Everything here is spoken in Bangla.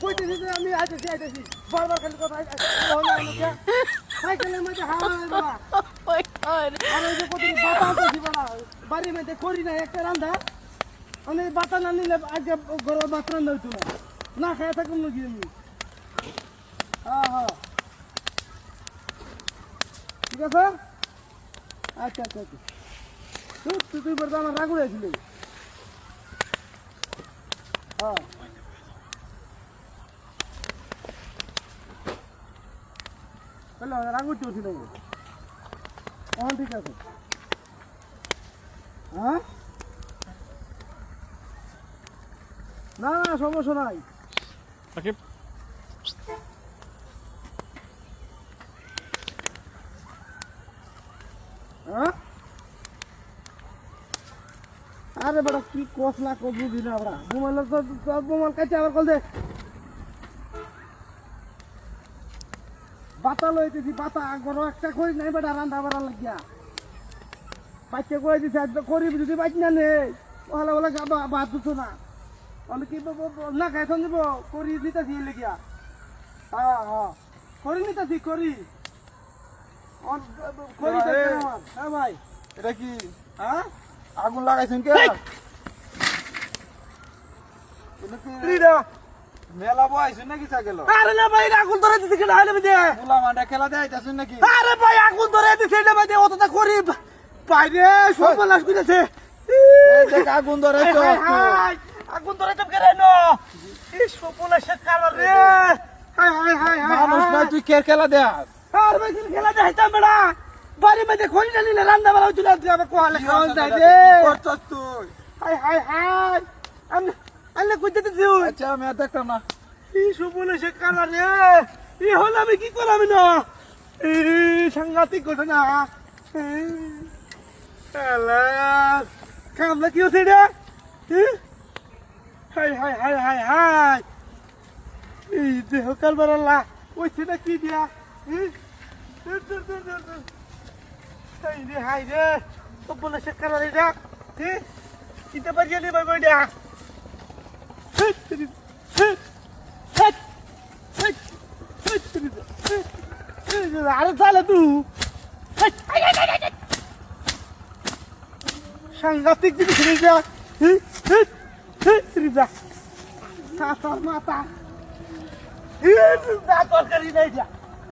কইতেছি যে আমি আইতেছি বারবার খালি কথা সাইকেলের মধ্যে হাওয়া বাবা my god. আর ওই যে কতদিন বাতা আনতেছি বাবা বাড়ির মধ্যে করি না একটা রান্দা আমি বাতা না নিলে আজকে ঘরে ভাত রান্দা হইতো না না খাই থাকুন নাকি আমি হ্যাঁ হ্যাঁ ঠিক আছে আচ্ছা আচ্ছা আচ্ছা তুই বলতো আমার রাগ উড়েছিলি হ্যাঁ তাহলে রাগ উঠতে উঠি নাকি ঠিক আছে হ্যাঁ না না সমস্যা নাই Okay. হ্যাঁ আরে বড় কি কসলা কো বুঝি না বড় মোবাইল তো সব মোবাইল কাছে আবার কল দে বাতা লইতেছি বাতা গরো একটা করি নাই বেটা রান্না বাড়া লাগিয়া পাইতে কই দিছে আজ করি যদি বাইক না নে ওলা ওলা ভাত দুতো না আমি কি না খাই থাকি করি নিতেছি লেগিয়া হ্যাঁ হ্যাঁ করি নিতেছি করি করি হ্যাঁ ভাই এটা কি হ্যাঁ আগুন লাগাইছেন কে মেলা বয়সেন নাকি চাগেল আরে না ভাই আগুন ধরে দিতে কেন হালে দে পোলা মাঠে খেলা দেখাইতেছেন নাকি আরে ভাই আগুন ধরে দিতে না ভাই অতটা করি বাইরে সব লাশ কইতেছে দেখ আগুন ধরে তো আগুন ধরে তো কেন নো এই সপলা সে কালা রে হাই হাই হাই হাই মানুষ না তুই কে খেলা দেখ আর ভাই খেলা দেখাইতাম বেড়া বাড়ি মধ্যে খড়ি না নিলে রান্না বাড়া হইছিল আবার কোহালে খাওয়া যায় রে করছস তুই হাই হাই হাই আমি আল্লে কইতে দিউ আচ্ছা আমি আর দেখতাম না এই সপলা সে কালা রে এই হল আমি কি করাম না এই সাংঘাতিক ঘটনা আল্লাহ কামলা কি হচ্ছে রে high high high high high এই দেহ কালবার আল্লাহ ওই সেটা কি দিয়া হাই রে হাই রে তো বলে সে কালা রে ডাক কিতে বাজিয়ে নি ভাই বইডা আরে চালে তুই সাংঘাতিক জিনিস রিজা রিজা মাতা তরকারি নাই দিয়া